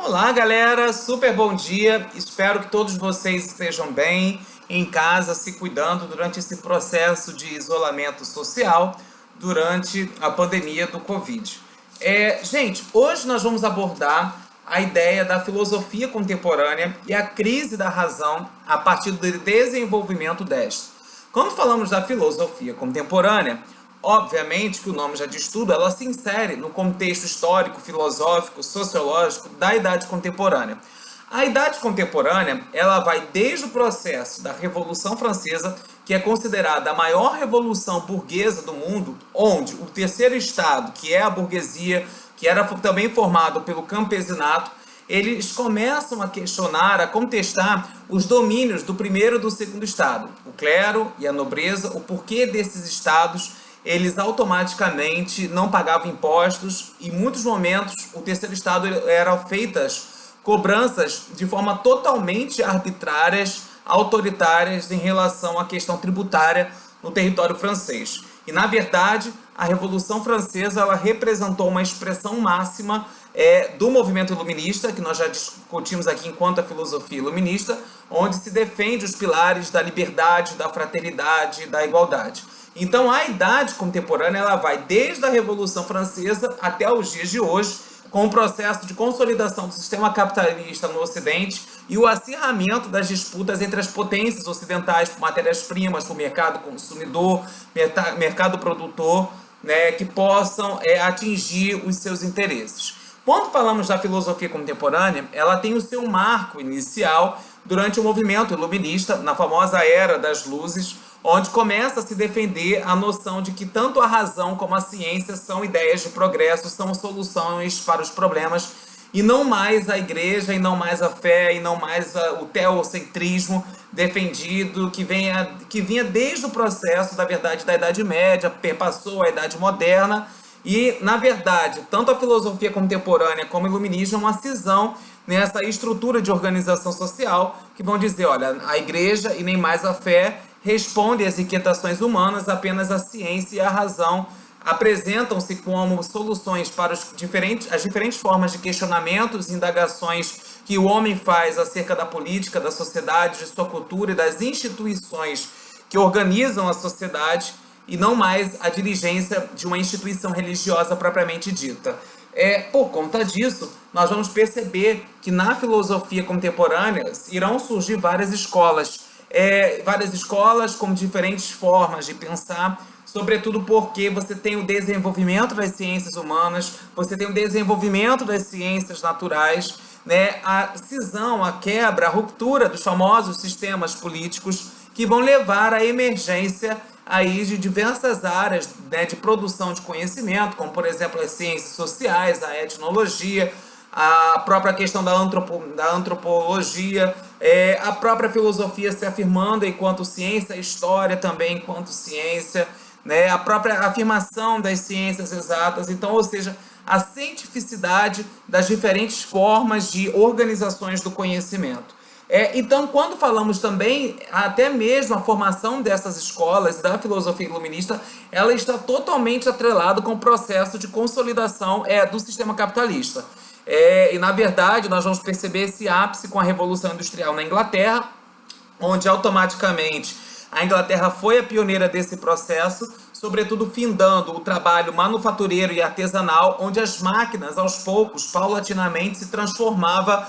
Olá, galera! Super bom dia! Espero que todos vocês estejam bem, em casa, se cuidando durante esse processo de isolamento social durante a pandemia do Covid. Gente, hoje nós vamos abordar a ideia da filosofia contemporânea e a crise da razão a partir do desenvolvimento desta. Quando falamos da filosofia contemporânea, obviamente que o nome já diz tudo, ela se insere no contexto histórico, filosófico, sociológico da Idade Contemporânea. A Idade Contemporânea, ela vai desde o processo da Revolução Francesa, que é considerada a maior revolução burguesa do mundo, onde o terceiro estado, que é a burguesia, que era também formado pelo campesinato, eles começam a questionar, a contestar os domínios do primeiro e do segundo estado, o clero e a nobreza, o porquê desses estados eles automaticamente não pagavam impostos e em muitos momentos o terceiro estado eram feitas cobranças de forma totalmente arbitrárias, autoritárias em relação à questão tributária no território francês. E na verdade, a Revolução Francesa ela representou uma expressão máxima do movimento iluminista, que nós já discutimos aqui enquanto a filosofia iluminista, onde se defende os pilares da liberdade, da fraternidade, da igualdade. Então, a Idade Contemporânea ela vai desde a Revolução Francesa até os dias de hoje, com o processo de consolidação do sistema capitalista no Ocidente e o acirramento das disputas entre as potências ocidentais por matérias-primas, por mercado consumidor, mercado produtor, né, que possam atingir os seus interesses. Quando falamos da filosofia contemporânea, ela tem o seu marco inicial durante o movimento iluminista, na famosa Era das Luzes, onde começa a se defender a noção de que tanto a razão como a ciência são ideias de progresso, são soluções para os problemas, e não mais a igreja, e não mais a fé, e não mais o teocentrismo defendido, que vinha desde o processo, da verdade, da Idade Média, perpassou a Idade Moderna, e, na verdade, tanto a filosofia contemporânea como o iluminismo é uma cisão nessa estrutura de organização social, que vão dizer, olha, a igreja e nem mais a fé responde às inquietações humanas, apenas a ciência e a razão apresentam-se como soluções para as diferentes formas de questionamentos e indagações que o homem faz acerca da política, da sociedade, de sua cultura e das instituições que organizam a sociedade, e não mais a dirigência de uma instituição religiosa propriamente dita. Por conta disso, nós vamos perceber que na filosofia contemporânea irão surgir várias escolas com diferentes formas de pensar, sobretudo porque você tem o desenvolvimento das ciências humanas, você tem o desenvolvimento das ciências naturais, né, a cisão, a quebra, a ruptura dos famosos sistemas políticos que vão levar à emergência aí de diversas áreas, né, de produção de conhecimento, como por exemplo as ciências sociais, a etnologia, a própria questão da antropologia, a própria filosofia se afirmando enquanto ciência, a história também enquanto ciência, né, a própria afirmação das ciências exatas, então, ou seja, a cientificidade das diferentes formas de organizações do conhecimento. Então, quando falamos também, até mesmo a formação dessas escolas da filosofia iluminista, ela está totalmente atrelada com o processo de consolidação do sistema capitalista. E, na verdade, nós vamos perceber esse ápice com a Revolução Industrial na Inglaterra, onde automaticamente a Inglaterra foi a pioneira desse processo, sobretudo findando o trabalho manufatureiro e artesanal, onde as máquinas, aos poucos, paulatinamente, se transformavam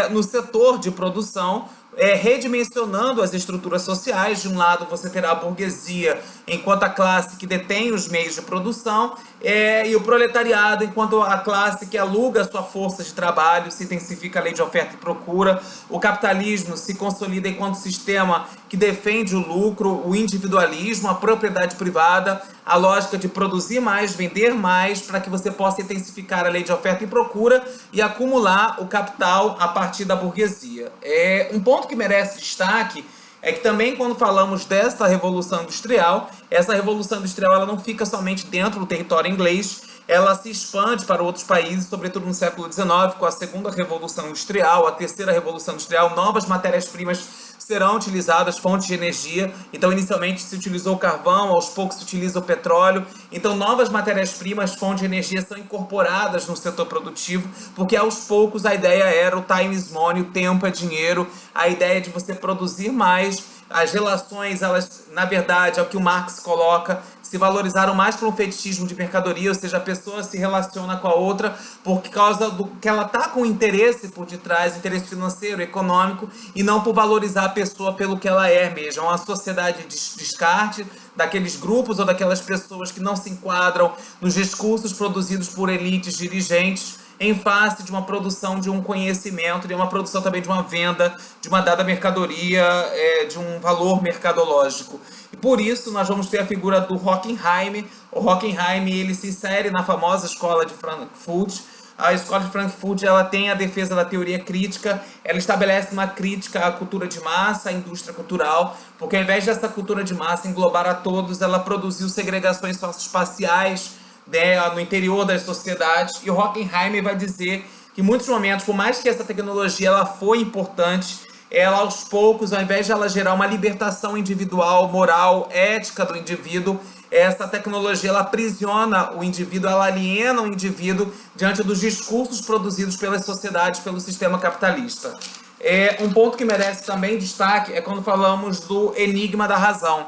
no setor de produção, redimensionando as estruturas sociais. De um lado você terá a burguesia enquanto a classe que detém os meios de produção, e o proletariado enquanto a classe que aluga a sua força de trabalho. Se intensifica a lei de oferta e procura, o capitalismo se consolida enquanto sistema que defende o lucro, o individualismo, a propriedade privada, a lógica de produzir mais, vender mais, para que você possa intensificar a lei de oferta e procura e acumular o capital a partir da burguesia. Um ponto que merece destaque é que também quando falamos desta Revolução Industrial, essa Revolução Industrial ela não fica somente dentro do território inglês, ela se expande para outros países, sobretudo no século XIX, com a segunda Revolução Industrial, a terceira Revolução Industrial, novas matérias-primas serão utilizadas fontes de energia. Então, inicialmente se utilizou o carvão, aos poucos se utiliza o petróleo. Então, novas matérias-primas, fontes de energia são incorporadas no setor produtivo, porque aos poucos a ideia era o time is money, o tempo é dinheiro, a ideia de você produzir mais. As relações, elas, na verdade, é o que o Marx coloca, se valorizaram mais para um fetichismo de mercadoria, ou seja, a pessoa se relaciona com a outra por causa do que ela está com interesse por detrás, interesse financeiro, econômico, e não por valorizar a pessoa pelo que ela é mesmo. É uma sociedade de descarte daqueles grupos ou daquelas pessoas que não se enquadram nos discursos produzidos por elites dirigentes, em face de uma produção de um conhecimento, de uma produção também de uma venda, de uma dada mercadoria, de um valor mercadológico. E por isso nós vamos ter a figura do Horkheim. O Horkheim, ele se insere na famosa escola de Frankfurt. A escola de Frankfurt, ela tem a defesa da teoria crítica, ela estabelece uma crítica à cultura de massa, à indústria cultural, porque ao invés dessa cultura de massa englobar a todos, ela produziu segregações socioespaciais, né, no interior das sociedades. E o Horkheim vai dizer que em muitos momentos, por mais que essa tecnologia ela foi importante, ela aos poucos, ao invés de ela gerar uma libertação individual, moral, ética do indivíduo, essa tecnologia ela aprisiona o indivíduo, ela aliena o indivíduo diante dos discursos produzidos pelas sociedades, pelo sistema capitalista. Um ponto que merece também destaque é quando falamos do enigma da razão.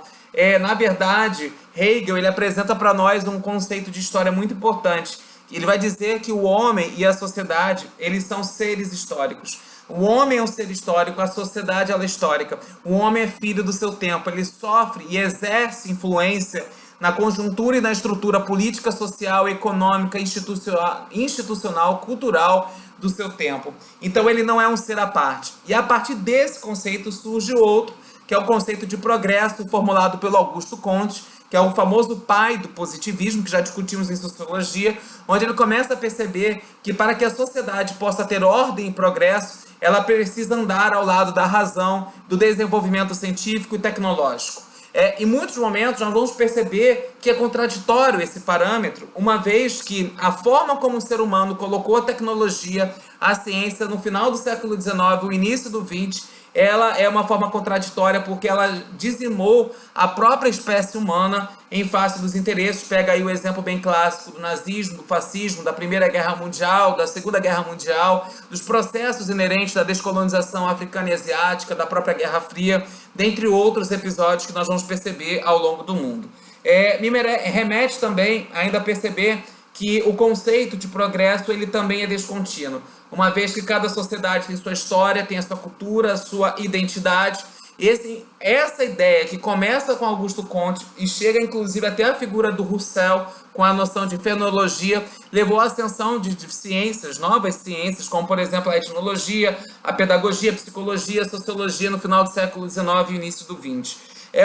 Na verdade, Hegel ele apresenta para nós um conceito de história muito importante. Ele vai dizer que o homem e a sociedade, eles são seres históricos. O homem é um ser histórico, a sociedade ela é histórica. O homem é filho do seu tempo, ele sofre e exerce influência na conjuntura e na estrutura política, social, econômica, institucional, cultural do seu tempo. Então ele não é um ser à parte. E a partir desse conceito surge outro, que é o conceito de progresso formulado pelo Augusto Comte, que é o famoso pai do positivismo, que já discutimos em sociologia, onde ele começa a perceber que para que a sociedade possa ter ordem e progresso, ela precisa andar ao lado da razão, do desenvolvimento científico e tecnológico. Em muitos momentos nós vamos perceber que é contraditório esse parâmetro, uma vez que a forma como o ser humano colocou a tecnologia, a ciência no final do século XIX, o início do XX, ela é uma forma contraditória porque ela dizimou a própria espécie humana em face dos interesses. Pega aí o exemplo bem clássico do nazismo, do fascismo, da Primeira Guerra Mundial, da Segunda Guerra Mundial, dos processos inerentes da descolonização africana e asiática, da própria Guerra Fria, dentre outros episódios que nós vamos perceber ao longo do mundo. Me remete também ainda a perceber que o conceito de progresso ele também é descontínuo, uma vez que cada sociedade tem sua história, tem a sua cultura, a sua identidade. Essa ideia que começa com Augusto Comte e chega inclusive até a figura do Husserl com a noção de fenomenologia, levou à ascensão de ciências, novas ciências, como por exemplo a etnologia, a pedagogia, a psicologia, a sociologia no final do século XIX e início do XX.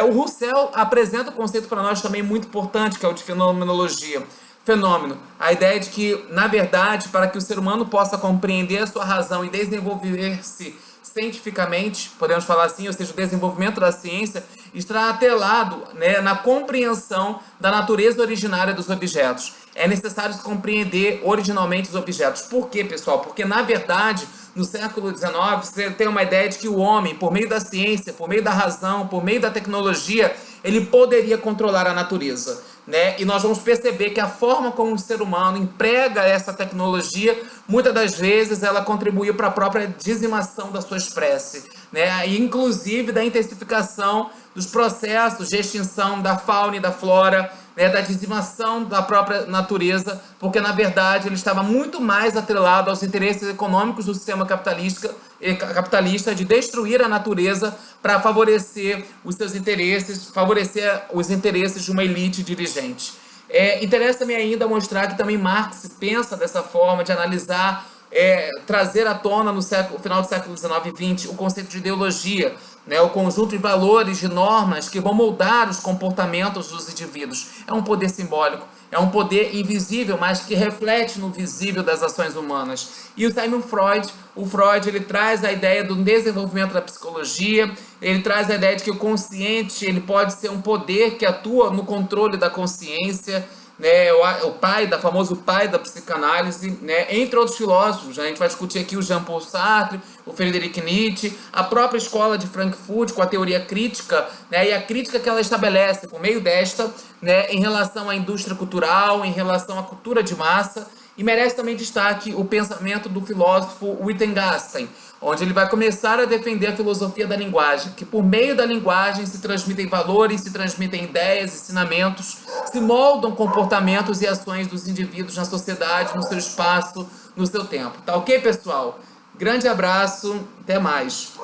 O Husserl apresenta um conceito para nós também muito importante, que é o de fenomenologia. Fenômeno, a ideia de que, na verdade, para que o ser humano possa compreender a sua razão e desenvolver-se cientificamente, podemos falar assim, ou seja, o desenvolvimento da ciência está atrelado, né, na compreensão da natureza originária dos objetos. É necessário se compreender originalmente os objetos. Por quê, pessoal? Porque, na verdade, no século XIX, você tem uma ideia de que o homem, por meio da ciência, por meio da razão, por meio da tecnologia, ele poderia controlar a natureza, né? E nós vamos perceber que a forma como o ser humano emprega essa tecnologia, muitas das vezes ela contribuiu para a própria dizimação da sua espécie, né? E inclusive da intensificação dos processos de extinção da fauna e da flora, né? Da dizimação da própria natureza, porque na verdade ele estava muito mais atrelado aos interesses econômicos do sistema capitalista de destruir a natureza para favorecer os seus interesses, favorecer os interesses de uma elite dirigente. Interessa-me ainda mostrar que também Marx pensa dessa forma de analisar, trazer à tona no final do século XIX e XX o conceito de ideologia, né, o conjunto de valores, de normas que vão moldar os comportamentos dos indivíduos. É um poder simbólico, é um poder invisível, mas que reflete no visível das ações humanas. E o Sigmund Freud, ele traz a ideia do desenvolvimento da psicologia, ele traz a ideia de que o consciente ele pode ser um poder que atua no controle da consciência, né, famoso pai da psicanálise, né, entre outros filósofos. A gente vai discutir aqui o Jean-Paul Sartre, o Friedrich Nietzsche, a própria escola de Frankfurt com a teoria crítica, né, e a crítica que ela estabelece por meio desta, né, em relação à indústria cultural, em relação à cultura de massa. E merece também destaque o pensamento do filósofo Wittgenstein, onde ele vai começar a defender a filosofia da linguagem, que por meio da linguagem se transmitem valores, se transmitem ideias, ensinamentos, se moldam comportamentos e ações dos indivíduos na sociedade, no seu espaço, no seu tempo. Tá ok, pessoal? Grande abraço, até mais.